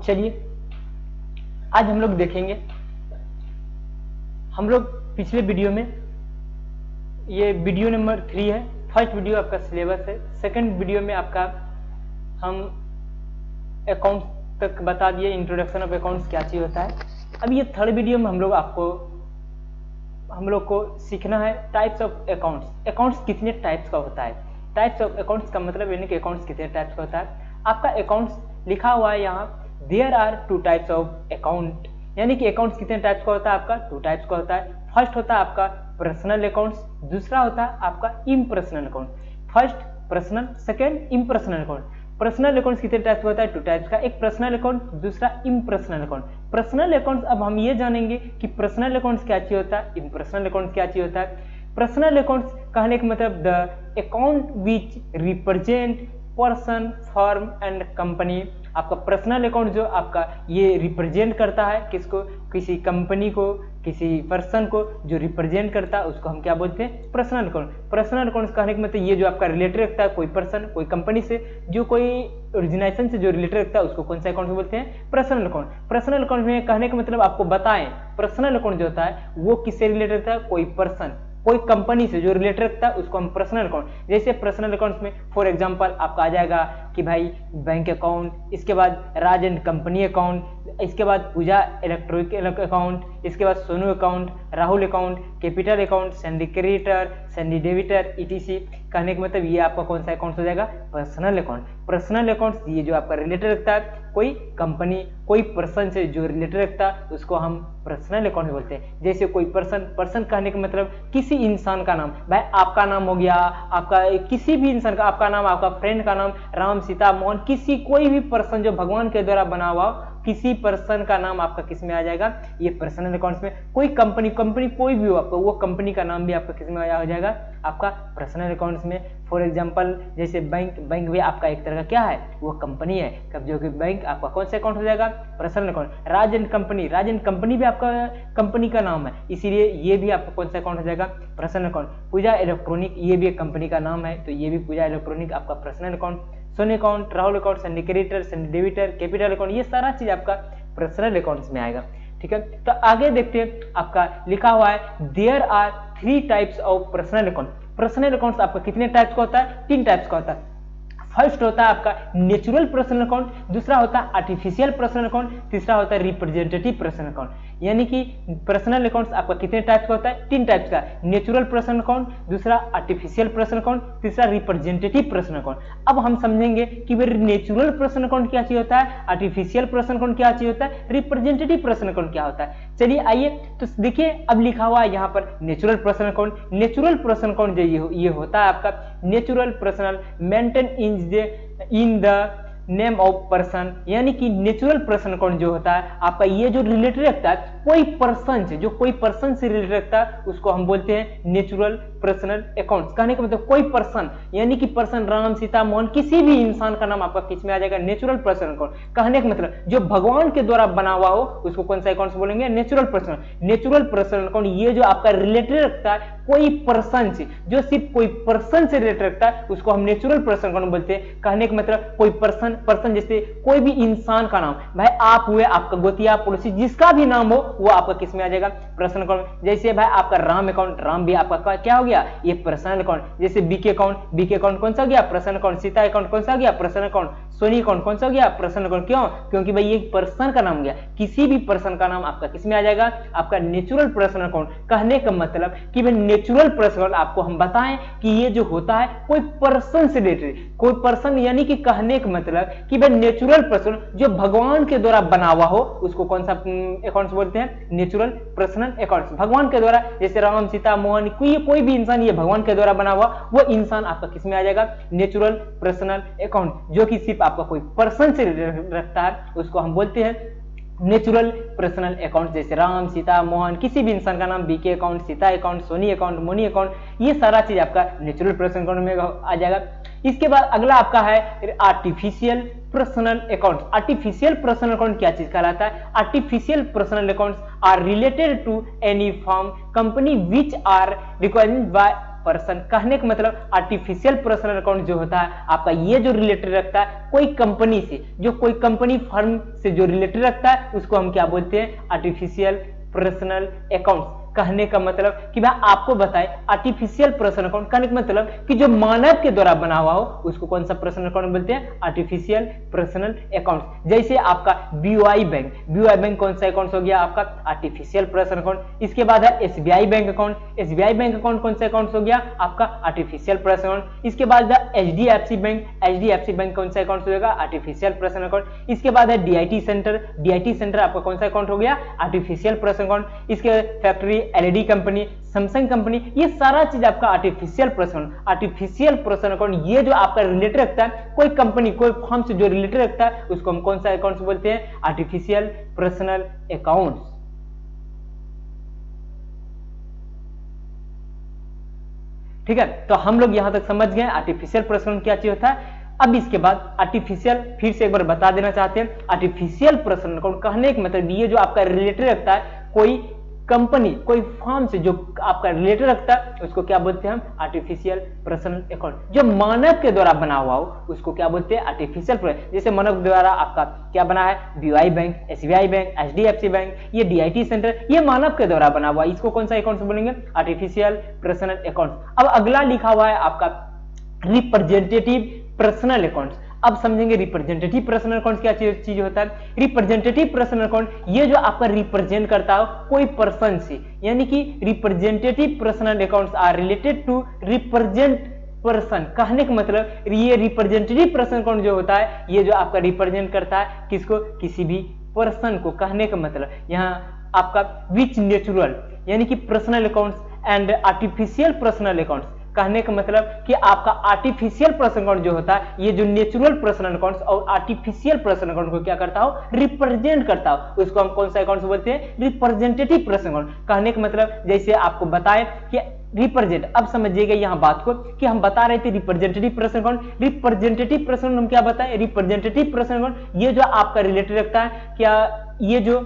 चलिए आज हम लोग देखेंगे, हम लोग पिछले वीडियो में, ये वीडियो नंबर 3 है, फर्स्ट वीडियो आपका सिलेबस है, सेकंड वीडियो में आपका हम अकाउंट्स तक बता दिए, इंट्रोडक्शन ऑफ अकाउंट्स क्या चीज होता है। अब ये थर्ड वीडियो में हम लोग को सीखना है टाइप्स ऑफ अकाउंट्स। अकाउंट्स कितने टाइप्स का होता है, टाइप्स ऑफ अकाउंट्स का मतलब यानी कि अकाउंट्स कितने टाइप्स का होता है। आपका अकाउंट्स लिखा हुआ है यहाँ, there are 2 types of account, यानी कि अकाउंट्स कितने टाइप्स का होता है, आपका 2 टाइप्स का होता है। फर्स्ट होता है आपका पर्सनल अकाउंट्स, दूसरा होता है आपका impersonal account. First personal, second impersonal account. Personal accounts कितने टाइप्स का होता है, 2 टाइप्स का, एक पर्सनल अकाउंट, दूसरा इम्पर्सनल अकाउंट। पर्सनल अकाउंट्स, अब हम ये जानेंगे कि पर्सनल अकाउंट्स क्या चीज होता है, इम्पर्सनल अकाउंट्स क्या चीज होता है। पर्सनल अकाउंट्स कहने का मतलब the account which represent person, firm and company. आपका पर्सनल अकाउंट जो आपका ये रिप्रेजेंट करता है किसको, किसी कंपनी को, किसी पर्सन को जो रिप्रेजेंट करता है उसको हम क्या बोलते हैं, पर्सनल अकाउंट। पर्सनल अकाउंट कहने का मतलब ये जो आपका रिलेटेड रखता है कोई पर्सन, कोई कंपनी से, जो कोई ओरिजिनेशन से जो रिलेटेड रखता है उसको कौन सा अकाउंट बोलते हैं, पर्सनल अकाउंट। पर्सनल अकाउंट में कहने का मतलब आपको बताएं, पर्सनल अकाउंट जो होता है वो किससे रिलेटेड रहता है, कोई पर्सन, कोई कंपनी से जो रिलेटेड रखता है उसको हम पर्सनल अकाउंट। जैसे पर्सनल अकाउंट्स में फॉर एग्जांपल आपका आ जाएगा कि भाई बैंक अकाउंट, इसके बाद राज एंड कंपनी अकाउंट, इसके बाद पूजा इलेक्ट्रॉनिक अकाउंट, इसके बाद Sonu account, Rahul account, capital account, Sandy creditor, Sandy debtor, etc. कहने का मतलब ये आपका कौन सा अकाउंट हो जाएगा, पर्सनल अकाउंट। पर्सनल अकाउंट्स ये जो आपका रिलेटेड रखता है कोई कंपनी, कोई पर्सन से जो रिलेटेड रखता है उसको हम पर्सनल अकाउंट बोलते हैं। जैसे कोई पर्सन कहने का मतलब किसी इंसान का नाम, भाई आपका नाम हो गया, आपका किसी भी इंसान का आपका नाम, आपका फ्रेंड का नाम, राम, सीता, मोहन, किसी कोई भी पर्सन जो भगवान के द्वारा बना हुआ, किसी पर्सन का नाम आपका किस में आ जाएगा, ये पर्सनल अकाउंट्स में। कोई कंपनी कोई भी हो आपका, वो कंपनी का नाम भी आपका किस में आ जाएगा, आपका पर्सनल अकाउंट्स में। फॉर एग्जांपल जैसे बैंक भी आपका एक तरह का क्या है, वो कंपनी है, कब जो कि बैंक आपका कौन सा अकाउंट हो जाएगा, personal account. Raj and company भी आपका कंपनी का नाम है, इसीलिए ये भी आपका कौन सा अकाउंट हो जाएगा, पर्सनल अकाउंट। पूजा इलेक्ट्रॉनिक ये भी एक कंपनी का नाम है, तो ये भी पूजा इलेक्ट्रॉनिक आपका personal account. Soni account, Rahul account, Sandy creditor, Sandy debtor, capital account, ये सारा चीज आपका पर्सनल अकाउंट्स में आएगा। ठीक है, तो आगे देखते हैं, आपका लिखा हुआ है there are 3 types of personal account. Personal accounts आपका कितने टाइप्स का होता है, 3 टाइप्स का होता है। फर्स्ट होता है आपका नेचुरल पर्सनल अकाउंट, दूसरा होता है आर्टिफिशियल पर्सनल अकाउंट, तीसरा होता है रिप्रेजेंटेटिव पर्सनल अकाउंट। यानी कि पर्सनल अकाउंट्स आपका कितने टाइप्स का होता है, 3 टाइप्स का, नेचुरल पर्सनल अकाउंट, दूसरा आर्टिफिशियल पर्सनल अकाउंट, तीसरा रिप्रेजेंटेटिव पर्सनल अकाउंट। अब हम समझेंगे कि नेचुरल पर्सनल अकाउंट क्या चीज होता है, आर्टिफिशियल पर्सनल अकाउंट क्या चीज होता है, रिप्रेजेंटेटिव पर्सनल अकाउंट क्या होता है। चलिए आइए, तो देखिए अब लिखा हुआ है यहाँ पर natural personal account. Natural personal account जो ये होता है आपका natural personal maintain in the name of person, यानी कि नेचुरल पर्सन अकाउंट जो होता है आपका ये जो रिलेटेड रखता है कोई पर्सन से, जो कोई पर्सन से रिलेटेड रखता है उसको हम बोलते हैं नेचुरल पर्सनल अकाउंट्स। कहने का मतलब कोई पर्सन, यानी कि पर्सन राम, सीता, मोहन, किसी भी इंसान का नाम आपका किस में आ जाएगा, नेचुरल पर्सनल अकाउंट। कहने का मतलब जो भगवान के द्वारा बना हुआ हो उसको कौन सा अकाउंट बोलेंगे, natural personal. Natural personal account ये जो आपका रिलेटेड रखता है कोई पर्सन से, जो सिर्फ कोई पर्सन से रिलेटेड रखता है उसको हम नेचुरल पर्सनल अकाउंट बोलते हैं। कहने का मतलब कोई पर्सन जैसे कोई भी इंसान का नाम, भाई आप हुए, आपका गोतिया, पड़ोसी, जिसका भी नाम हो वो आपका किस में आ जाएगा, पर्सनल अकाउंट। जैसे भाई आपका राम अकाउंट, राम भी आपका क्या हो गया, ये पर्सनल अकाउंट। जैसे बीके अकाउंट कौन सा हो गया, पर्सनल अकाउंट। सीता अकाउंट कौन सा हो गया, पर्सनल अकाउंट। सोनी अकाउंट कौन सा हो गया, पर्सनल अकाउंट। क्यों, क्योंकि भाई ये पर्सन का नाम गया, किसी भी पर्सन का नाम आपका किस में आ जाएगा, आपका नेचुरल पर्सनल अकाउंट। कहने का मतलब कि भाई नेचुरल पर्सनल आपको हम बताएं कि ये जो होता है कोई पर्सन से रिलेटेड, कोई पर्सन, यानी कि कहने का मतलब कि भाई नेचुरल पर्सन जो भगवान के द्वारा बना हुआ हो उसको कौन सा अकाउंट्स बोलते हैं, नेचुरल पर्सनल अकाउंट्स। भगवान के द्वारा, जैसे राम, सीता, मोहन, कोई भी इंसान ये भगवान के द्वारा बना हुआ, वो इंसान आपका किस में आ जाएगा, नेचुरल पर्सनल अकाउंट। जो कि सिर्फ आपका कोई पर्सन से रखता है उसको हम बोलते हैं नेचुरल पर्सनल अकाउंट। जैसे राम, सीता, मोहन, किसी भी इंसान का नाम, BK account, Sita account, Soni account, Moni account, ये सारा चीज आपका नेचुरल पर्सनल अकाउंट में आ जाएगा। इसके बाद अगला आपका है artificial personal account. Artificial personal account क्या चीज कहलाता है, artificial personal accounts are related to any firm, company which are required by person. कहने का मतलब आर्टिफिशियल पर्सनल अकाउंट जो होता है आपका ये जो रिलेटेड रखता है कोई कंपनी से, जो कोई कंपनी फर्म से जो रिलेटेड रखता है उसको हम क्या बोलते हैं, आर्टिफिशियल पर्सनल अकाउंट। कहने का मतलब कि भाई आपको बताए आर्टिफिशियल पर्सनल अकाउंट, कहने का मतलब कि जो मानव के द्वारा बना हुआ हो उसको कौन सा पर्सनल अकाउंट बोलते हैं, आर्टिफिशियल पर्सनल अकाउंट। जैसे आपका बीओआई बैंक, बीओआई बैंक कौन सा अकाउंट हो गया आपका, आर्टिफिशियल पर्सनल अकाउंट। इसके बाद है SBI bank account, SBI bank account कौन सा अकाउंट हो गया आपका, आर्टिफिशियल पर्सनल अकाउंट। इसके बाद है एचडीएफसी बैंक, एचडीएफसी बैंक कौन सा अकाउंट हो जाएगा, आर्टिफिशियल पर्सनल अकाउंट। इसके बाद है डीआईटी सेंटर, डीआईटी सेंटर आपका कौन सा अकाउंट हो गया, आर्टिफिशियल पर्सनल अकाउंट। इसके factory LED company, Samsung company, ये सारा चीज आपका artificial person, artificial person account. ये जो आपका रिलेटेड रखता है कोई कंपनी कोई फर्म से जो रिलेटेड रखता है उसको हम कौन सा अकाउंट बोलते हैं, आर्टिफिशियल पर्सनल अकाउंट्स। ठीक है, तो हम लोग यहां तक समझ गए आर्टिफिशियल पर्सन क्या चीज होता है। अब इसके बाद आर्टिफिशियल फिर से एक बार बता देना चाहते हैं, आर्टिफिशियल पर्सन अकाउंट कहने का मतलब ये जो आपका रिलेटेड रखता है कोई कंपनी कोई फर्म से जो आपका रिलेटेड रखता है उसको क्या बोलते हैं हम, आर्टिफिशियल पर्सनल अकाउंट। जो मानव के द्वारा बना हुआ हो उसको क्या बोलते हैं, आर्टिफिशियल पर्सन। जैसे मानव द्वारा आपका क्या बना है, BOI bank, SBI bank, HDFC bank, ये डीआईटी सेंटर, ये मानव के द्वारा बना हुआ, इसको कौन सा अकाउंट बोलेंगे, आर्टिफिशियल पर्सनल अकाउंट। अब अगला लिखा हुआ है आपका रिप्रेजेंटेटिव पर्सनल अकाउंट। अब समझेंगे रिप्रेजेंटेटिव पर्सनल अकाउंट क्या चीज होता है। रिप्रेजेंटेटिव पर्सनल अकाउंट ये जो आपका रिप्रेजेंट करता है कोई पर्सन से, यानी कि representative personal accounts are related to represent person. कहने का मतलब ये रिप्रेजेंटेटिव पर्सनल अकाउंट जो होता है ये जो आपका रिप्रेजेंट करता है किसको, किसी भी पर्सन को। कहने का मतलब यहाँ आपका विच नेचुरल यानी कि personal accounts and artificial personal accounts. कहने का मतलब कि आपका आर्टिफिशियल पर्सनल अकाउंट जो होता है ये जो नेचुरल पर्सनल अकाउंट्स और आर्टिफिशियल पर्सनल अकाउंट को क्या करता हो, रिप्रेजेंट करता हो, उसको हम कौन सा अकाउंट बोलते हैं, रिप्रेजेंटेटिव पर्सनल अकाउंट। कहने का मतलब जैसे आपको बताएं कि रिप्रेजेंट, अब समझिएगा यहाँ बात को कि हम बता रहे थे representative personal account. Representative personal हम क्या बताएं, रिप्रेजेंटेटिव पर्सनल अकाउंट ये जो आपका रिलेटेड रखता है क्या, ये जो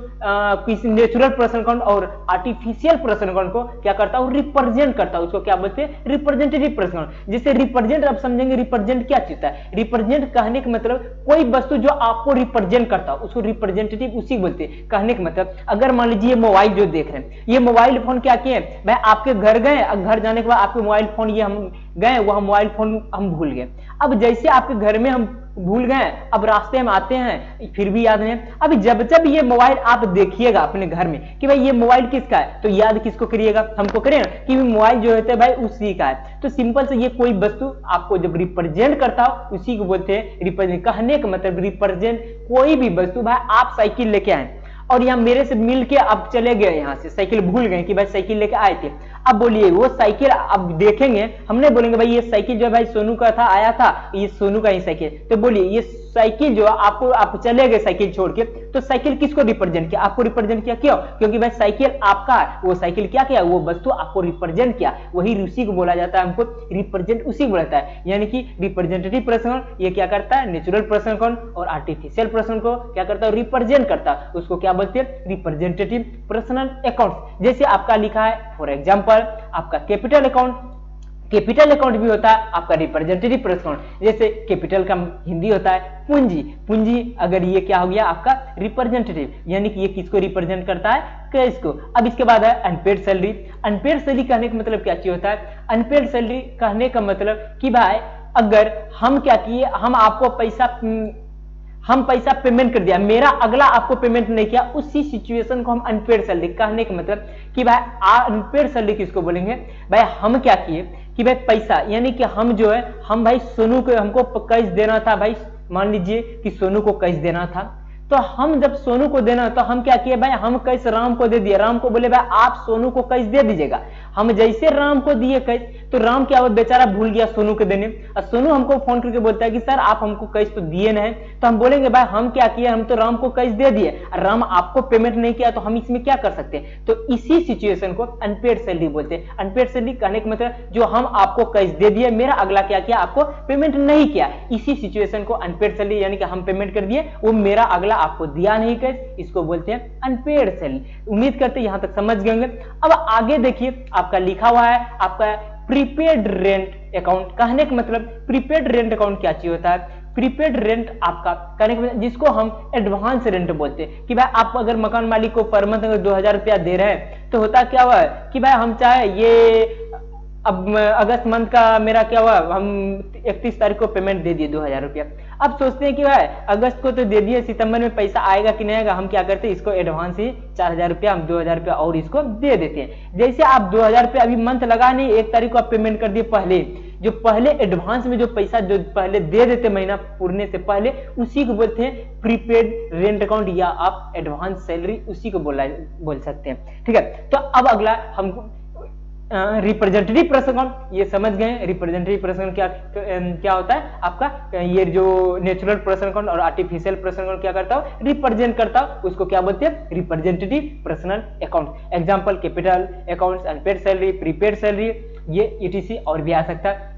किसी नेचुरल पर्सनल अकाउंट और आर्टिफिशियल पर्सनल अकाउंट को क्या करता है, रिप्रेजेंट करता है, उसको क्या बोलते हैं, रिप्रेजेंटेटिव पर्सनल अकाउंट। जैसे रिप्रेजेंट अब समझेंगे रिप्रेजेंट क्या चीज है। रिप्रेजेंट कहने का मतलब कोई वस्तु जो आपको रिप्रेजेंट करता है उसको रिप्रेजेंटेटिव उसी बोलते हैं। कहने का मतलब अगर मान लीजिए मोबाइल जो देख रहे हैं, ये मोबाइल फोन क्या किए, मैं आपके घर गए, घर जाने के बाद आपके मोबाइल फोन ये हम गए, वह मोबाइल फोन हम भूल गए। अब जैसे आपके घर में हम भूल गए, अब रास्ते में आते हैं फिर भी याद नहीं। अब जब जब ये मोबाइल आप देखिएगा अपने घर में कि भाई ये मोबाइल किसका है, तो याद किसको करिएगा, हमको करिएगा कि मोबाइल जो होता है भाई उसी का है। तो सिंपल से ये कोई वस्तु आपको जब रिप्रेजेंट करता हो उसी को बोलते हैं रिप्रेजेंट। कहने का मतलब रिप्रेजेंट कोई भी वस्तु, भाई आप साइकिल लेके आए और यहाँ मेरे से मिल के आप चले गए, यहाँ से साइकिल भूल गए कि भाई साइकिल लेके आए थे। अब बोलिए वो साइकिल अब देखेंगे, हम नहीं बोलेंगे भाई ये साइकिल जो है भाई सोनू का था, आया था, ये सोनू का ही साइकिल। तो बोलिए ये साइकिल जो आपको, आप चले गए साइकिल छोड़ के, तो साइकिल किसको रिप्रेजेंट किया, आपको रिप्रेजेंट किया। क्यों, क्योंकि भाई साइकिल आपका है, वो साइकिल क्या किया, वो वस्तु आपको रिप्रेजेंट किया, वही उसी को बोला जाता है, हमको रिप्रेजेंट उसी को बोला जाता है। यानी कि रिप्रेजेंटेटिव पर्सन ये क्या करता है, नेचुरल पर्सन कौन और आर्टिफिशियल पर्सन को क्या करता है, रिप्रेजेंट करता है, उसको क्या बोलते हैं, रिप्रेजेंटेटिव पर्सनल अकाउंट। जैसे आपका लिखा है फॉर एग्जांपल आपका कैपिटल अकाउंट, कैपिटल अकाउंट भी होता है आपका रिप्रेजेंटेटिव पर्सनल अकाउंट। जैसे कैपिटल का हिंदी होता है पूंजी, पूंजी अगर ये क्या हो गया आपका रिप्रेजेंटेटिव, यानी कि ये किसको रिप्रेजेंट करता है, कैश को। अब इसके बाद है अनपेड सैलरी। अनपेड सैलरी कहने का मतलब क्या चीज होता है, अनपेड सैलरी कहने का मतलब कि भाई अगर हम क्या किए, हम पैसा पेमेंट कर दिया, मेरा अगला आपको पेमेंट नहीं किया, उसी सिचुएशन को हम अनपेड सैलरी। कहने का मतलब कि भाई अनपेड सैलरी किसको बोलेंगे, भाई हम क्या किए कि भाई पैसा, यानी कि हम जो है हम भाई सोनू को हमको कैश देना था, भाई मान लीजिए कि सोनू को कैश देना था, तो हम जब सोनू को देना तो हम क्या किए भाई, हम कैश राम को दे दिए, राम को बोले भाई आप सोनू को कैश दे दीजिएगा। हम जैसे राम को दिए कैश तो राम क्या हुआ, बेचारा भूल गया सोनू को देने, और सोनू हमको फोन करके बोलता है कि सर आप हमको कैश तो दिए नहीं। तो हम बोलेंगे भाई हम क्या किए, हम तो राम को कैश दे दिए, राम आपको पेमेंट नहीं किया, तो हम इसमें क्या कर सकते हैं। तो इसी सिचुएशन को अनपेड सैलरी बोलते हैं। अनपेड सैलरी कहने का मतलब जो हम आपको कैश दे दिए, मेरा अगला क्या किया, आपको पेमेंट नहीं किया, इसी सिचुएशन को अनपेड सैलरी, यानी कि हम पेमेंट कर दिए, वो मेरा अगला आपको दिया नहीं कैश, इसको बोलते हैं अनपेड सैलरी। उम्मीद करते हैं यहां तक समझ गए। अब आगे देखिए आपका लिखा हुआ है आपका प्रीपेड रेंट अकाउंट। कहने का मतलब प्रीपेड रेंट अकाउंट क्या चीज होता है? प्रीपेड रेंट आपका कहने का मतलब जिसको हम एडवांस रेंट बोलते हैं कि भाई आप अगर मकान मालिक को पर मंथ अगर 2000 रुपया दे रहे हैं तो होता क्या हुआ है कि भाई हम चाहे ये अब अगस्त मंथ का मेरा क्या हुआ, हम 31 तारीख को पेमेंट दे दिए 2000 रुपया। अब सोचते हैं कि भाई अगस्त को तो दे दिए, सितंबर में पैसा आएगा कि नहीं आएगा, हम क्या करते हैं इसको एडवांस ही 4000 रुपया हम 2000 रुपया और इसको दे देते हैं। जैसे आप 2000 रुपया अभी मंथ लगा नहीं, 1 तारीख को आप पेमेंट कर दिए, पहले जो पहले एडवांस में जो पैसा जो पहले दे देते महीना पूरने से पहले, उसी को बोलते हैं प्रीपेड रेंट अकाउंट या आप एडवांस सैलरी, उसी को बोल सकते हैं। ठीक है, तो अब अगला हम रिप्रेजेंटेटिव पर्सन अकाउंट, ये समझ गए रिप्रेजेंटेटिव पर्सन क्या होता है आपका, ये जो नेचुरल पर्सन अकाउंट और आर्टिफिशियल पर्सन अकाउंट क्या करता हो, रिप्रेजेंट करता हो, उसको क्या बोलते हैं representative personal account. Example capital accounts, unpaid salary, prepaid salary, ये ईटीसी और भी आ सकता है।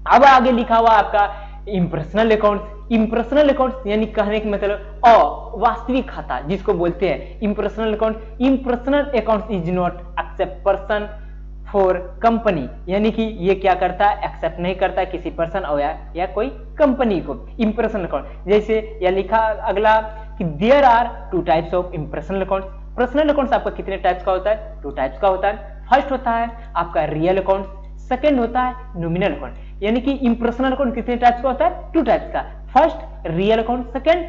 अब आगे लिखा हुआ आपका इम्पर्सनल अकाउंट्स। इम्पर्सनल अकाउंट्स यानी कहने का मतलब अवास्तविक खाता जिसको बोलते हैं impersonal account. Impersonal accounts is not except person for company, यानी कि ये क्या करता है, एक्सेप्ट नहीं करता है किसी पर्सन और या कोई कंपनी को। इम्पर्सनल अकाउंट जैसे या लिखा अगला कि there are 2 types of impersonal accounts. Personal accounts आपका कितने टाइप्स का होता है? 2 टाइप्स का होता है। फर्स्ट होता है आपका रियल अकाउंट, सेकंड होता है नॉमिनल अकाउंट। यानी कि इम्पर्सनल अकाउंट कितने टाइप्स का होता है? 2 टाइप्स का, फर्स्ट रियल अकाउंट, सेकंड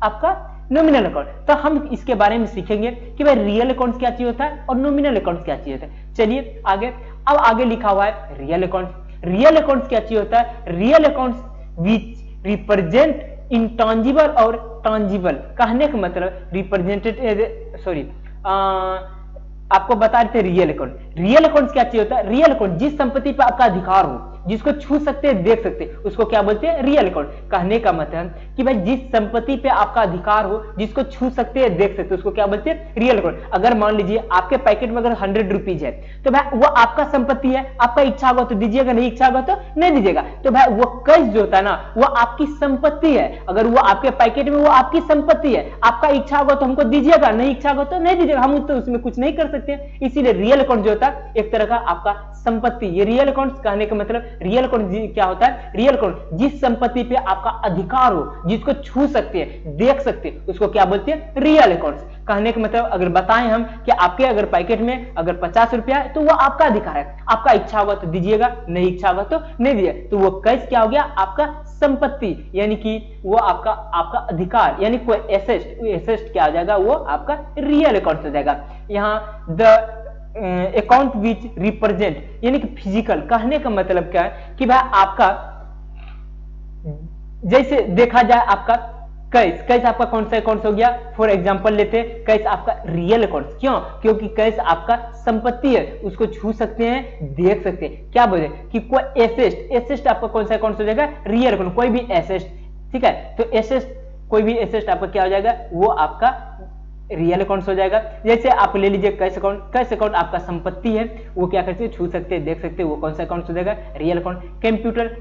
आपका नॉमिनल अकाउंट। तो हम इसके बारे में सीखेंगे कि भाई रियल अकाउंट क्या चीज होता है और नॉमिनल अकाउंट क्या चीज होता है। चलिए आगे, अब आगे लिखा हुआ है रियल अकाउंट। रियल अकाउंट क्या चीज होता है? Real account which represent intangible और टैंजिबल। कहने का मतलब आपको बता रहे थे रियल अकाउंट। रियल अकाउंट क्या चीज होता है? रियल अकाउंट जिस संपत्ति पर आपका अधिकार हो, जिसको छू सकते हैं, देख सकते हैं, उसको क्या बोलते हैं? Real account. कहने का मतलब कि भाई जिस संपत्ति पे आपका अधिकार हो, जिसको छू सकते हैं, देख सकते हैं, उसको क्या बोलते हैं? Real account. अगर मान लीजिए आपके पैकेट में अगर 100 रुपीज है तो भाई वो आपका संपत्ति है, आपका इच्छा होगा तो दीजिएगा, नहीं इच्छा होगा तो नहीं दीजिएगा। तो भाई वो कैश जो होता है ना, वो आपकी संपत्ति है। अगर वो आपके पैकेट में, वो आपकी संपत्ति है, आपका इच्छा होगा तो हमको दीजिएगा, नहीं इच्छा होगा तो नहीं दीजिएगा, हम तो उसमें कुछ नहीं कर सकते। इसीलिए रियल अकाउंट जो होता है एक तरह का आपका संपत्ति। ये रियल अकाउंट कहने का मतलब रियल अकाउंट क्या होता है? रियल अकाउंट जिस संपत्ति पे आपका अधिकार हो, जिसको छू सकते हैं, देख सकते हैं, उसको क्या बोलते हैं? Real account. कहने का मतलब अगर बताएं हम कि आपके अगर पैकेट में अगर 50 रुपया है तो वो आपका अधिकार है, आपका इच्छा होगा तो दीजिएगा, नहीं इच्छा होगा तो नहीं दीजिए। तो वो कैश क्या हो गया? आपका संपत्ति, यानी कि वो आपका अधिकार, यानी कोई एसेट क्या हो जाएगा? वो आपका रियल अकाउंट हो जाएगा। यहाँ द अकाउंट विच रिप्रेजेंट यानी कि फिजिकल। कहने का मतलब क्या है कि भाई आपका जैसे देखा जाए आपका कैश आपका कौन सा अकाउंट हो गया? फॉर एग्जांपल लेते हैं कैश आपका रियल अकाउंट। क्यों? क्योंकि कैश आपका संपत्ति है, उसको छू सकते हैं, देख सकते हैं। क्या बोले कि कोई एसेट आपका कौन सा अकाउंट हो जाएगा? Real account. कोई भी एसेट, ठीक है, तो एसेट कोई भी एसेट आपका क्या हो जाएगा? वो आपका रियल अकाउंट हो जाएगा। जैसे आप ले लीजिए कैश अकाउंट। कैश अकाउंट आपका संपत्ति है, वो क्या करते हैं? छू सकते हैं, देख सकते हैं, वो कौन सा अकाउंट हो जाएगा? Real account.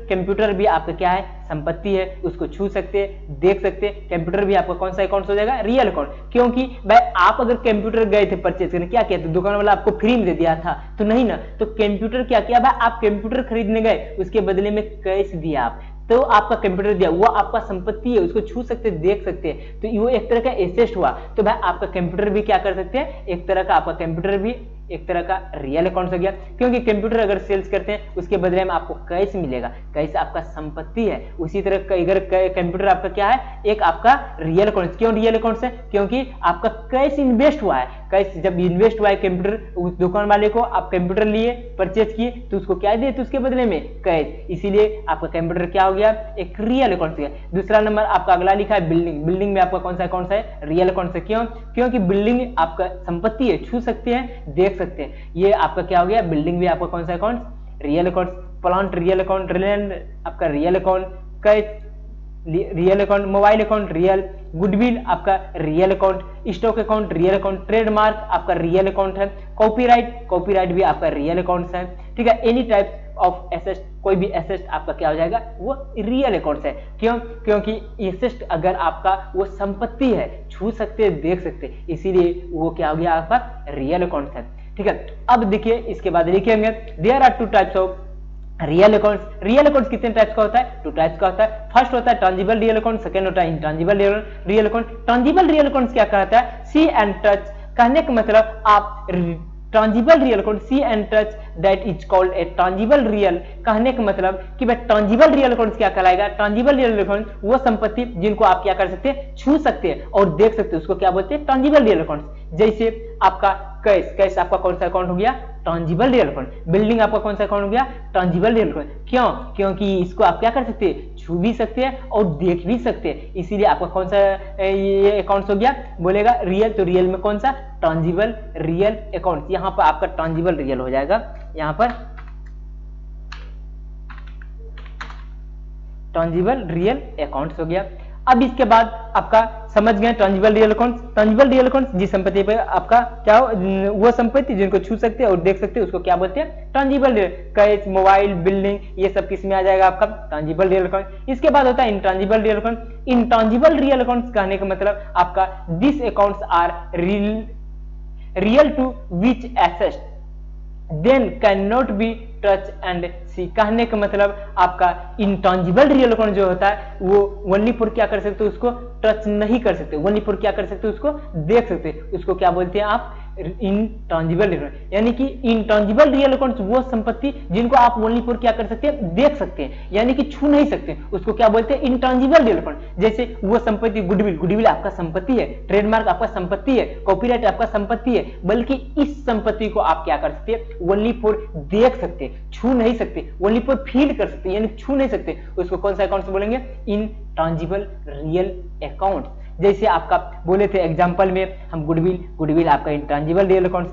कंप्यूटर भी आपका क्या है? संपत्ति है, उसको छू सकते हैं, देख सकते हैं, कंप्यूटर भी आपका कौन सा अकाउंट हो जाएगा? Real account. क्योंकि भाई आप अगर कंप्यूटर गए थे परचेज करने, क्या किया था? दुकान वाला आपको फ्री में दे दिया था तो नहीं ना, तो कंप्यूटर क्या किया भाई? आप कंप्यूटर खरीदने गए, उसके बदले में कैश दिया आप, तो आपका कंप्यूटर दिया, वो आपका संपत्ति है, उसको छू सकते हैं, देख सकते हैं, तो वो एक तरह का एसेट हुआ। तो भाई आपका कंप्यूटर भी क्या कर सकते हैं? एक तरह का आपका कंप्यूटर भी एक तरह का रियल अकाउंट हो गया। क्योंकि कंप्यूटर अगर सेल्स करते हैं उसके बदले में आपको कैश मिलेगा, कैश आपका संपत्ति है। उसी तरह अगर कंप्यूटर आपका क्या है? एक आपका रियल अकाउंट। क्यों रियल अकाउंट है? क्योंकि आपका कैश इन्वेस्ट हुआ है। कैश जब इन्वेस्ट हुआ है कंप्यूटर, उस दुकान वाले को आप कंप्यूटर लिए, परचेज किए, तो उसको क्या दिए? तो उसके बदले में कैश। इसीलिए आपका कंप्यूटर क्या हो गया? एक रियल अकाउंट हो गया। दूसरा नंबर आपका अगला लिखा है बिल्डिंग। बिल्डिंग में आपका कौन सा अकाउंट है? रियल अकाउंट है। क्यों? क्योंकि बिल्डिंग आपका संपत्ति है, छू सकते हैं, देख सकते हैं, ये आपका क्या हो गया? बिल्डिंग भी आपका कौन सा account? Real account. Plant real account, land आपका real account, cash real account, mobile account real, goodwill आपका real account, stock account real account, trademark आपका रियल अकाउंट है, कॉपीराइट भी आपका रियल अकाउंट है। ठीक है, एनी टाइप ऑफ एसेट, कोई भी एसेट आपका क्या हो जाएगा? वो रियल अकाउंट है। क्यों? क्योंकि एसेट अगर आपका वो संपत्ति है, छू सकते हैं, देख सकते हैं, इसीलिए वो क्या हो गया? आपका रियल अकाउंट है। ठीक है। अब देखिए इसके बाद लिखेंगे there are two types of real accounts. Real accounts कितने टाइप्स का होता है? 2 टाइप्स का होता है। फर्स्ट होता है ट्रांजिबल रियल अकाउंट, सेकंड होता है intangible real account. ट्रांजिबल real accounts क्या कहता है? सी एंड टच, कहने का मतलब आप tangible real account see and touch that is called a tangible real, कहने का मतलब कि भाई ट्रांजिबल रियल अकाउंट्स क्या कहलाएगा? ट्रांजिबल रियल अकाउंट वो संपत्ति जिनको आप क्या कर सकते हैं? छू सकते हैं और देख सकते हैं, उसको क्या बोलते हैं? ट्रांजिबल रियल अकाउंट्स। जैसे आपका कैश, कैश आपका कौन सा अकाउंट हो गया? ट्रांजिबल रियल अकाउंट। बिल्डिंग आपका कौन सा अकाउंट हो गया? ट्रांजिबल रियल अकाउंट। क्यों? क्योंकि इसको आप क्या कर सकते हैं? छू भी सकते हैं और देख भी सकते हैं, इसीलिए आपका कौन सा ये अकाउंट्स हो गया? बोलेगा रियल, तो रियल में कौन सा? ट्रांजिबल रियल अकाउंट। यहाँ पर आपका ट्रांजिबल रियल हो जाएगा, यहाँ पर ट्रांजिबल रियल अकाउंट्स हो गया। अब इसके बाद आपका समझ गए ट्रांजिबल रियल अकाउंट्स। ट्रांजिबल रियल अकाउंट्स जिस संपत्ति पे आपका क्या हो, वो संपत्ति जिनको छू सकते हैं और देख सकते हैं, उसको क्या बोलते हैं? ट्रांजिबल रियल। कैश, मोबाइल, बिल्डिंग, ये सब किस में आ जाएगा? आपका ट्रांजिबल रियल अकाउंट। इसके बाद होता है intangible real account. Intangible real accounts कहने का मतलब आपका this accounts are real to which asset then can not be touch and see, कहने का मतलब आपका इंटॉन्जिबल रियल अकाउंट जो होता है वो ओनली फॉर क्या कर सकते हो? उसको टच नहीं कर सकते, ओनली फॉर क्या कर सकते हो? उसको देख सकते हैं, उसको क्या बोलते हैं आप? इंटॉन्जिबल रियल अकाउंट। यानी कि इंटॉन्जिबल रियल अकाउंट वो संपत्ति जिनको आप ओनली फॉर क्या कर सकते हैं? देख सकते हैं, यानी कि छू नहीं सकते, उसको क्या बोलते हैं? इंटॉन्जिबल रियल अकाउंट। जैसे वो संपत्ति गुडविल, गुडविल आपका संपत्ति है, ट्रेडमार्क आपका संपत्ति है, कॉपीराइट आपका संपत्ति है, बल्कि इस संपत्ति को आप क्या कर सकते हैं? ओनली फॉर देख सकते, छू नहीं सकते, ओनली फॉर फील कर सकते, यानी छू नहीं सकते, उसको कौन सा अकाउंट बोलेंगे? Intangible real account. जैसे आपका बोले थे एग्जांपल में हम गुडविल, गुडविल आपका intangible real accounts.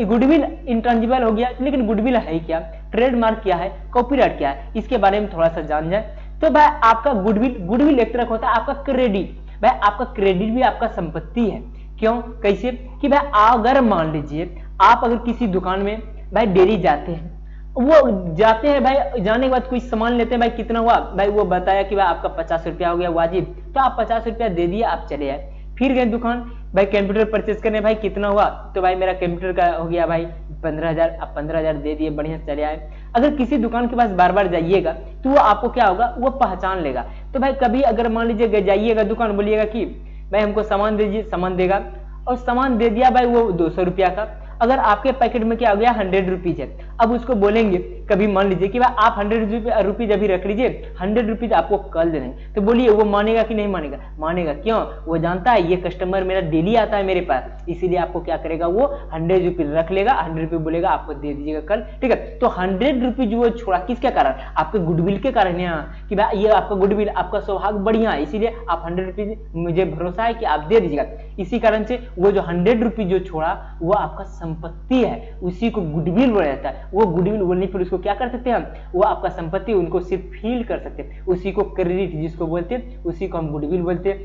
Goodwill intangible हो गया, लेकिन गुडविल है क्या? ट्रेडमार्क क्या है? कॉपीराइट क्या है? इसके बारे में थोड़ा सा जान जाए तो भाई आपका गुडविल, गुडविल एक तरह का होता है आपका क्रेडिट। भाई आपका क्रेडिट भी आपका संपत्ति है। क्यों? कैसे? कि भाई अगर मान लीजिए आप अगर किसी दुकान में भाई डेली जाते हैं, वो जाते हैं भाई, जाने के बाद कोई सामान लेते हैं, भाई कितना हुआ? भाई वो बताया कि भाई आपका 50 रुपया हो गया वाजिब, तो आप 50 रुपया दे दिए, आप चले आए। फिर गए दुकान, भाई कंप्यूटर परचेज करने, भाई कितना हुआ? तो भाई मेरा कंप्यूटर का हो गया भाई 15,000, आप 15,000 दे दिए, बढ़िया से चले आए। अगर किसी दुकान के पास बार बार जाइएगा तो वो आपको क्या होगा? वो पहचान लेगा। तो भाई कभी अगर मान लीजिए जाइएगा दुकान, बोलिएगा कि भाई हमको सामान दीजिए, सामान देगा, और सामान दे दिया भाई वो 200 रुपया का। अगर आपके पैकेट में क्या हो गया? 100 रुपीज है। अब उसको बोलेंगे, कभी मान लीजिए कि भाई आप 100 रुपीज अभी रख लीजिए, 100 रुपीज आपको कल दे देंगे, तो बोलिए वो मानेगा कि नहीं मानेगा? मानेगा। क्यों? वो जानता है ये कस्टमर मेरा डेली आता है मेरे पास, इसीलिए आपको क्या करेगा? वो 100 रुपीज रख लेगा, 100 रुपये बोलेगा आपको दे दीजिएगा कल, ठीक है। तो 100 रुपीज वो छोड़ा किसके कारण? आपके गुडविल के कारण है कि भाई ये आपका गुडविल, आपका सौभाग्य बढ़िया है, इसीलिए आप 100 रुपीज मुझे भरोसा है कि आप दे दीजिएगा। इसी कारण से वो जो 100 रुपीज जो छोड़ा वो आपका संपत्ति है, उसी को गुडविल बोला जाता है। वो गुडविल बोलने पर उसको क्या कर सकते हैं हम? वो आपका संपत्ति, उनको सिर्फ फील कर सकते हैं, उसी को क्रेडिट जिसको बोलते हैं, उसी को हम गुडविल बोलते हैं।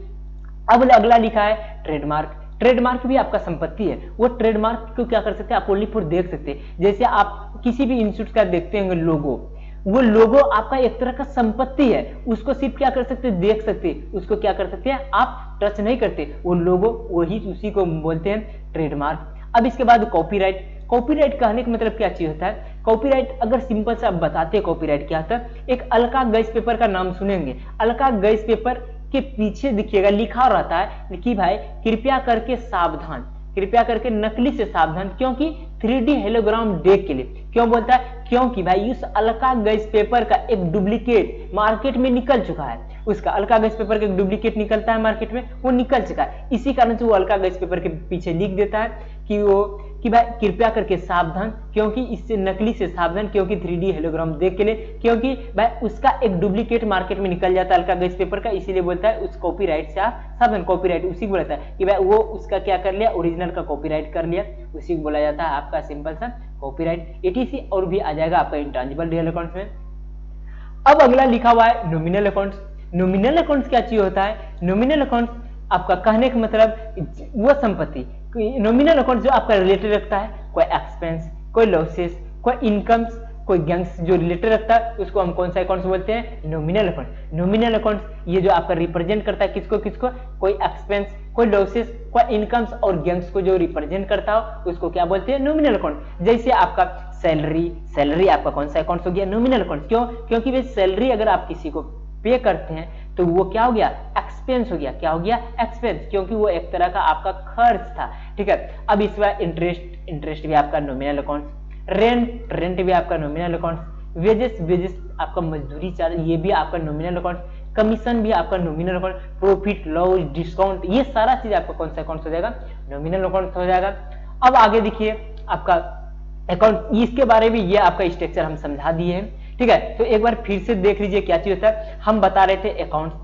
अब अगला लिखा है ट्रेडमार्क। ट्रेडमार्क भी आपका संपत्ति है। वो ट्रेडमार्क को क्या कर सकते हैं? आप ओनली फॉर देख सकते हैं। जैसे आप किसी भी इंस्टीट्यूट का देखते होंगे लोगो, वो लोगो आपका एक तरह का संपत्ति है, उसको सिर्फ क्या कर सकते हैं? देख सकते हैं, उसको क्या कर सकते हैं? आप टच नहीं करते, वो लोगो वही, उसी को बोलते हैं ट्रेडमार्क। अब इसके बाद कॉपीराइट। कॉपीराइट कहने का मतलब क्या चीज होता है? कॉपीराइट अगर सिंपल से आप बताते हैं कॉपीराइट क्या होता है, एक अलका गैस पेपर का नाम सुनेंगे। अलका गैस पेपर के पीछे देखिएगा लिखा रहता है कि भाई कृपया करके सावधान, कृपया करके नकली से सावधान, क्योंकि 3D हेलोग्राम देख के लिए। क्यों बोलता है? क्योंकि भाई उस अलका गैस पेपर का एक डुप्लीकेट मार्केट में निकल चुका है, उसका अलका गैस पेपर का एक डुप्लीकेट निकलता है मार्केट में, वो निकल चुका है। इसी कारण से वो अलका गैस पेपर के पीछे लिख देता है कि भाई कृपया करके सावधान, क्योंकि इससे नकली से सावधान, क्योंकि 3D हेलोग्राम देख के लिए, क्योंकि भाई उसका एक डुप्लीकेट मार्केट में निकल जाता है अलका गैस पेपर का, इसीलिए बोलता है उस कॉपीराइट से आप सावधान। कॉपीराइट उसी को बोलता है कि भाई वो उसका क्या कर लिया? ओरिजिनल का कॉपीराइट कर लिया, उसी को बोला जाता है आपका सिंपल सा कॉपीराइट। एटीसी और भी आ जाएगा आपका इंटैंजिबल रियल अकाउंट्स में। अब अगला लिखा हुआ है नॉमिनल अकाउंट्स। नॉमिनल अकाउंट्स क्या चीज होता है? नॉमिनल अकाउंट्स आपका कहने का मतलब वो संपत्ति, नॉमिनल अकाउंट जो आपका रिलेटेड रखता है, कोई एक्सपेंस, कोई लॉसेस, कोई इनकम्स, कोई गैंग्स जो रिलेटेड रखता है उसको हम कौन सा अकाउंट्स बोलते हैं, नॉमिनल अकाउंट। नॉमिनल अकाउंट्स ये जो आपका रिप्रेजेंट करता है किसको किसको, कोई एक्सपेंस, कोई लॉसेस, कोई इनकम्स और गैंग्स को जो रिप्रेजेंट करता हो उसको क्या बोलते हैं, नॉमिनल अकाउंट। जैसे आपका सैलरी आपका कौन सा अकाउंट हो गया, नॉमिनल अकाउंट। क्यों, क्योंकि भाई सैलरी अगर आप किसी को पे करते हैं तो वो क्या हो गया, एक्सपेंस हो गया। क्या हो गया, एक्सपेंस, क्योंकि वो एक तरह का आपका खर्च था। ठीक है, अब इस बार इंटरेस्ट भी आपका नॉमिनल अकाउंट, रेंट भी आपका नॉमिनल अकाउंट, वेजेस आपका मजदूरी चार्ज ये भी आपका नॉमिनल अकाउंट, कमीशन भी आपका nominal account, profit loss discount ये सारा चीज आपका कौन सा अकाउंट हो जाएगा, नॉमिनल अकाउंट हो जाएगा। अब आगे देखिए आपका अकाउंट, इसके बारे में ये आपका स्ट्रक्चर हम समझा दिए हैं। ठीक है, तो एक बार फिर से देख लीजिए क्या चीज होता है। हम बता रहे थे अकाउंट्स,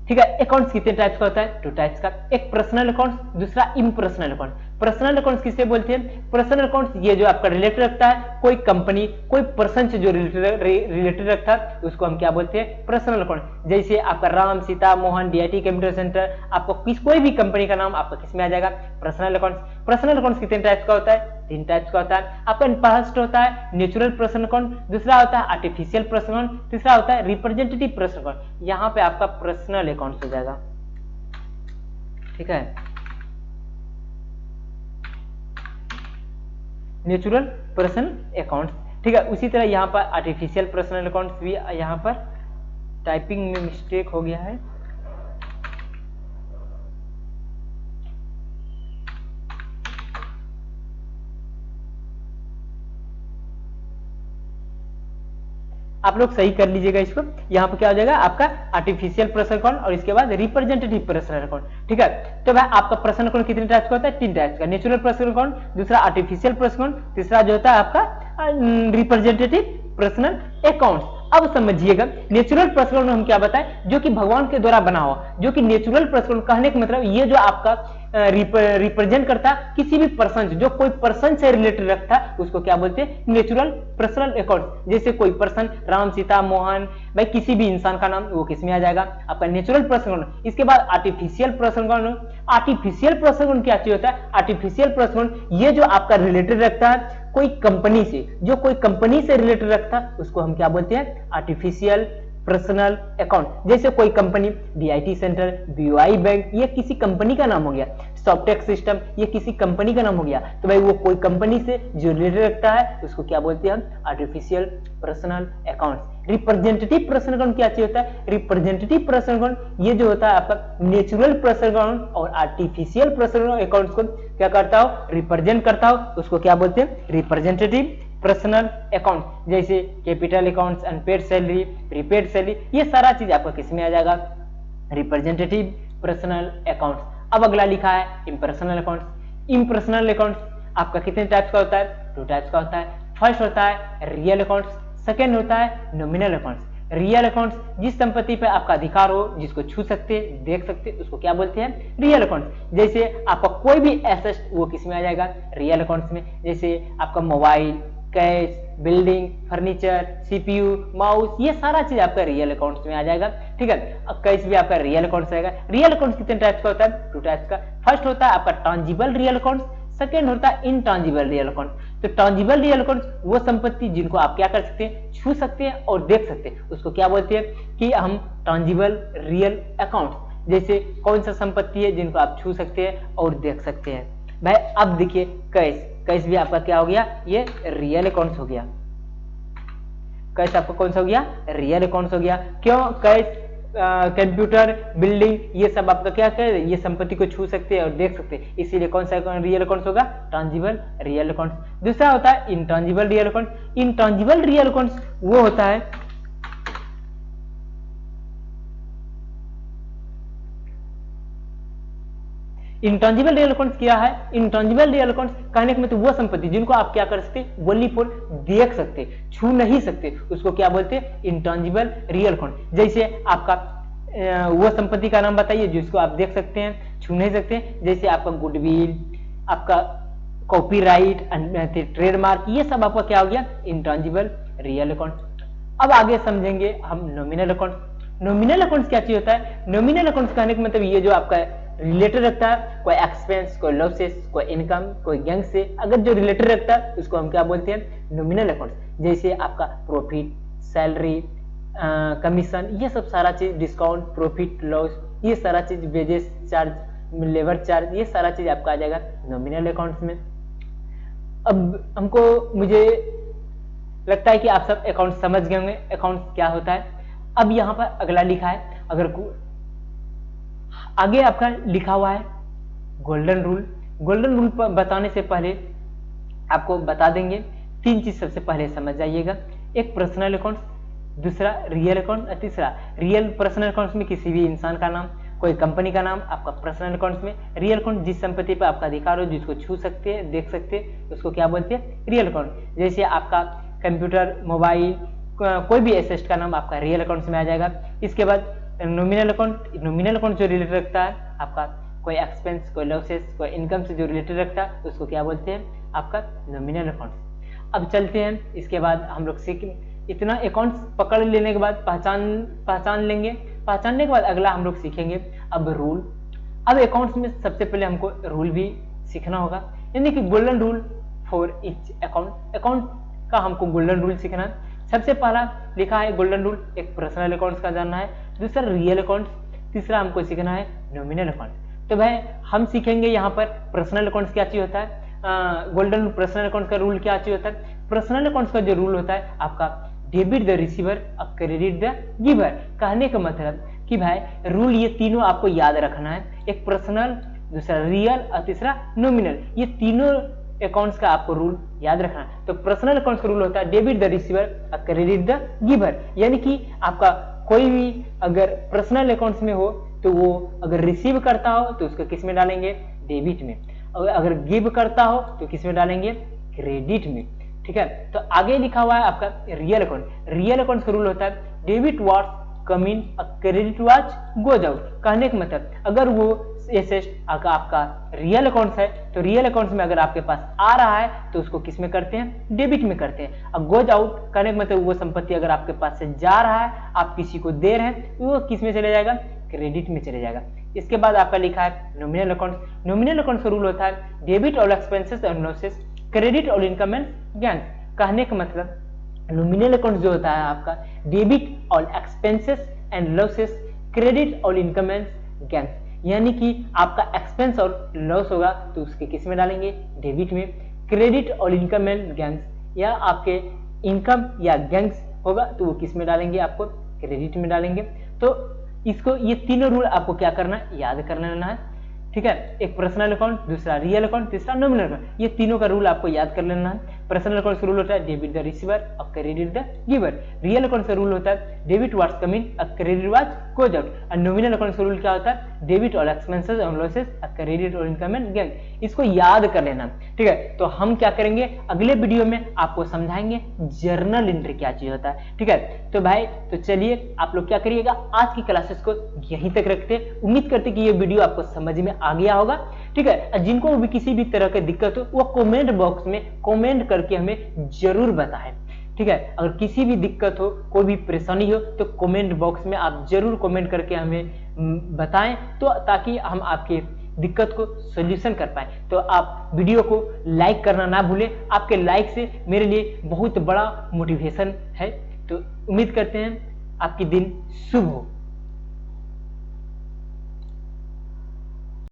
ठीक है, अकाउंट्स कितने टाइप्स का होता है, 2 टाइप्स का, एक पर्सनल अकाउंट, दूसरा इम्पर्सनल अकाउंट। पर्सनल अकाउंट किसे बोलते हैं, पर्सनल अकाउंट ये जो आपका रिलेटेड रखता है कोई कंपनी कोई पर्सन से जो रिलेटेड रखता है उसको हम क्या बोलते हैं, पर्सनल अकाउंट। जैसे आपका Ram Sita Mohan DIT computer centre, आपको कोई भी कंपनी का नाम आपका किस में आ जाएगा, पर्सनल अकाउंट। पर्सनल अकाउंट कितने टाइप्स का होता है, 3 टाइप्स का होता है। आपका फर्स्ट होता है नेचुरल पर्सनल अकाउंट, दूसरा होता है आर्टिफिशियल पर्सनल अकाउंट, तीसरा होता है रिप्रेजेंटेटिव पर्सनल अकाउंट। यहाँ पे आपका पर्सनल अकाउंट हो जाएगा। ठीक है, नेचुरल पर्सनल अकाउंट। ठीक है, उसी तरह यहाँ पर आर्टिफिशियल पर्सनल अकाउंट्स भी, यहाँ पर टाइपिंग में मिस्टेक हो गया है। आप लोग सही कर लीजिएगा इसको। यहाँ पर क्या हो जाएगा आपका आर्टिफिशियल पर्सनल अकाउंट और इसके बाद रिप्रेजेंटेटिव पर्सनल अकाउंट। ठीक है, तो भाई आपका पर्सनल अकाउंट कितने टाइप्स का होता है, 3 टाइप्स का, नेचुरल पर्सनल अकाउंट, दूसरा आर्टिफिशियल पर्सनल अकाउंट, तीसरा जो होता है आपका रिप्रेजेंटेटिव पर्सनल अकाउंट। अब समझिएगा नेचुरल पर्सनल हम क्या बताएं, जो कि भगवान के द्वारा बना हुआ, जो कि नेचुरल पर्सनल कहने का मतलब ये जो आपका रिप्रेजेंट करता है किसी भी पर्सन जो कोई पर्सन से रिलेटेड रखता है उसको क्या बोलते हैं, नेचुरल पर्सनल अकाउंट। जैसे कोई पर्सन राम सीता मोहन, भाई किसी भी इंसान का नाम वो किसमें आ जाएगा, आपका नेचुरल पर्सनल अकाउंट। इसके बाद artificial personal account. Artificial personal account क्या चीज होता है, आर्टिफिशियल पर्सनल अकाउंट ये जो आपका रिलेटेड रखता है कोई कंपनी से, जो कोई कंपनी से रिलेटेड रखता है उसको हम क्या बोलते हैं, आर्टिफिशियल पर्सनल अकाउंट। जैसे कोई company DIT centre, BOI bank ये किसी कंपनी का नाम हो गया, सॉफ्टटेक सिस्टम ये किसी कंपनी का नाम हो गया, तो भाई वो कोई कंपनी से जो रिलेटेड रखता है उसको क्या बोलते हैं हम, artificial personal account. Representative personal account क्या चीज होता है, रिप्रेजेंटेटिव पर्सनल अकाउंट ये जो होता है आपका नेचुरल पर्सनल अकाउंट और आर्टिफिशियल पर्सनल अकाउंट को क्या करता हो, रिप्रेजेंट करता हो, उसको क्या बोलते हैं, रिप्रेजेंटेटिव पर्सनल अकाउंट। जैसे capital accounts, unpaid salary, prepaid salary ये सारा चीज आपका किसमें आ जाएगा, रिप्रेजेंटेटिव पर्सनल अकाउंट्स। अब अगला लिखा है इम्पर्सनल अकाउंट्स। इम्पर्सनल अकाउंट्स आपका कितने टाइप्स का होता है, 2 टाइप्स का होता है। फर्स्ट होता है रियल अकाउंट्स, सेकेंड होता है नॉमिनल अकाउंट्स। रियल अकाउंट्स जिस संपत्ति पे आपका अधिकार हो, जिसको छू सकते देख सकते उसको क्या बोलते हैं, रियल अकाउंट्स। जैसे आपका कोई भी एसेट वो किसमें आ जाएगा, रियल अकाउंट्स में। जैसे आपका mobile, cash, building, furniture, CPU, mouse ये सारा चीज आपका रियल अकाउंट्स में आ जाएगा। ठीक है, अब कैश भी आपका रियल अकाउंट्स रहेगा। रियल अकाउंट्स कितने टाइप्स का होता है, 2 टाइप्स का। फर्स्ट होता है आपका टैंजिबल रियल अकाउंट्स, सेकेंड होता है इनटैंजिबल रियल अकाउंट। तो टैंजिबल रियल अकाउंट्स वो संपत्ति जिनको आप क्या कर सकते हैं, छू सकते हैं और देख सकते हैं, उसको क्या बोलते हैं कि हम टैंजिबल रियल अकाउंट्स। जैसे कौन सा संपत्ति है जिनको आप छू सकते हैं और देख सकते हैं। भाई अब देखिए कैश भी आपका क्या हो गया, ये रियल अकाउंट्स हो गया। कैश आपका कौन सा हो गया, रियल अकाउंट्स हो गया। क्यों, कैश, कंप्यूटर, बिल्डिंग ये सब आपका क्या है, ये संपत्ति को छू सकते हैं और देख सकते हैं, इसीलिए कौन सा रियल अकाउंट्स होगा, टैंजिबल रियल अकाउंट्स। दूसरा होता है intangible real account. Intangible real accounts वो होता है इंटैंजिबल रियल अकाउंट्स क्या है, इंटैंजिबल रियल अकाउंट्स कहने के मतलब वो संपत्ति जिनको आप क्या कर सकते, ओनली फॉर देख सकते, छू नहीं सकते, उसको क्या बोलते हैं, इंटैंजिबल रियल अकाउंट। जैसे आपका वो संपत्ति का नाम बताइए जिसको आप देख सकते हैं, छू नहीं सकते। जैसे आपका गुडविल, आपका कॉपीराइट, ट्रेडमार्क ये सब आपका क्या हो गया, इंटैंजिबल रियल अकाउंट। अब आगे समझेंगे हम नॉमिनल अकाउंट। नॉमिनल अकाउंट्स क्या चीज होता है, नॉमिनल अकाउंट्स कहने का मतलब ये जो आपका रिलेटेड रखता है, कोई एक्सपेंस, कोई लॉसेस, कोई इनकम, कोई गेन से अगर जो रिलेटेड रखता है उसको हम क्या बोलते हैं, नॉमिनल अकाउंट्स। जैसे आपका प्रॉफिट, सैलरी, कमीशन, ये सब सारा चीज, डिस्काउंट, प्रॉफिट, लॉस, ये सारा चीज, वेजेस, चार्ज, लेबर चार्ज, ये सारा चीज आपका आ जाएगा नॉमिनल अकाउंट्स में। अब मुझे लगता है कि आप सब अकाउंट समझ गए होंगे अकाउंट क्या होता है। अब यहाँ पर अगला लिखा है, आगे आपका लिखा हुआ है गोल्डन रूल। गोल्डन रूल पर बताने से पहले आपको बता देंगे 3 चीज सबसे पहले समझ जाइएगा। एक पर्सनल अकाउंट, दूसरा रियल अकाउंट और तीसरा रियल। पर्सनल अकाउंट्स में किसी भी इंसान का नाम, कोई कंपनी का नाम आपका पर्सनल अकाउंट्स में। रियल अकाउंट जिस संपत्ति पर आपका अधिकार हो, जिसको छू सकते हैं, देख सकते हैं, उसको क्या बोलते हैं, रियल अकाउंट। जैसे आपका कंप्यूटर, मोबाइल, कोई भी एसेट का नाम आपका रियल अकाउंट्स में आ जाएगा। इसके बाद नॉमिनल अकाउंट। नॉमिनल अकाउंट जो रिलेटेड रखता है आपका कोई एक्सपेंस, कोई लॉसेस, कोई इनकम से जो रिलेटेड रखता है उसको क्या बोलते हैं, आपका नॉमिनल अकाउंट। अब चलते हैं, इसके बाद हम लोग सीख, इतना अकाउंट्स पकड़ लेने के बाद पहचान लेंगे। पहचानने के बाद अगला हम लोग सीखेंगे अब रूल। अब अकाउंट्स में सबसे पहले हमको रूल भी सीखना होगा, यानी कि golden rule for each account. Account का हमको गोल्डन रूल सीखना है। सबसे पहला लिखा है गोल्डन रूल, एक पर्सनल अकाउंट्स का जानना है, दूसरा रियल अकाउंट्स, तीसरा हमको सीखना है नॉमिनल अकाउंट। तो भाई हम सीखेंगे यहाँ पर पर्सनल अकाउंट्स क्या चीज होता है, गोल्डन पर्सनल अकाउंट्स का रूल क्या चीज होता है। पर्सनल अकाउंट्स का जो रूल होता है आपका डेबिट द रिसीवर और क्रेडिट द गिवर। कहने का मतलब कि भाई रूल ये तीनों आपको याद रखना है, एक पर्सनल, दूसरा रियल और तीसरा नॉमिनल। ये तीनों अकाउंट्स का आपको रूल याद रखना है। तो पर्सनल अकाउंट्स का रूल होता है डेबिट द रिसीवर और क्रेडिट द गिवर, यानी कि आपका कोई भी अगर पर्सनल अकाउंट्स में हो तो वो अगर रिसीव करता हो तो उसको किस में डालेंगे, डेबिट में, और अगर गिव करता हो तो किस में डालेंगे, क्रेडिट में। ठीक है, तो आगे लिखा हुआ है आपका रियल अकाउंट। रियल अकाउंट का रूल होता है डेबिट वाज कम इन और क्रेडिट वाज गोज आउट। कहने का मतलब अगर वो एसेट आपका रियल अकाउंट्स है तो रियल अकाउंट्स में अगर आपके पास आ रहा है तो उसको किस में करते हैं, डेबिट में करते हैं। और गोज आउट कहने का मतलब वो संपत्ति अगर आपके पास से जा रहा है, आप किसी को दे रहे हैं, तो वो किस में चले जाएगा, क्रेडिट में चले जाएगा। इसके बाद आपका लिखा है नॉमिनल अकाउंट। नॉमिनल अकाउंट का रूल होता है debit all expenses and losses, credit all income and gain. कहने का मतलब नॉमिनल अकाउंट जो होता है आपका debit all expenses and losses, credit all income and gain, यानी कि आपका एक्सपेंस और लॉस होगा तो उसके किस में डालेंगे, डेबिट में। Credit all income and gains, या आपके इनकम या गेन्स होगा तो वो किस में डालेंगे, आपको क्रेडिट में डालेंगे। तो इसको ये तीनों रूल आपको क्या करना है, याद कर लेना है। ठीक है, एक पर्सनल अकाउंट, दूसरा रियल अकाउंट, तीसरा नॉमिनल अकाउंट, ये तीनों का रूल आपको याद कर लेना है। पर्सनल अकाउंट का रूल होता है डेबिट द रिसीवर और credit the giver. Real account का रूल होता है डेबिट वाज कम इन और क्रेडिट वाज गोज आउट। और नॉमिनल अकाउंट का रूल क्या होता है, debit all expenses and losses और credit all income and gain. इसको याद कर लेना। ठीक है, तो हम क्या करेंगे, अगले वीडियो में आपको समझाएंगे जर्नल एंट्री क्या चीज होता है। ठीक है, तो भाई तो चलिए आप लोग क्या करिएगा, आज की क्लासेस को यहीं तक रखते। उम्मीद करते कि ये वीडियो आपको समझ में आ गया होगा। ठीक है, जिनको भी किसी भी तरह की दिक्कत हो वो कमेंट बॉक्स में कमेंट करके हमें जरूर बताएं। ठीक है, अगर किसी भी दिक्कत हो, कोई भी परेशानी हो तो कमेंट बॉक्स में आप जरूर कमेंट करके हमें बताएं, तो ताकि हम आपके दिक्कत को सॉल्यूशन कर पाए। तो आप वीडियो को लाइक करना ना भूलें, आपके लाइक से मेरे लिए बहुत बड़ा मोटिवेशन है। तो उम्मीद करते हैं आपकी दिन शुभ हो।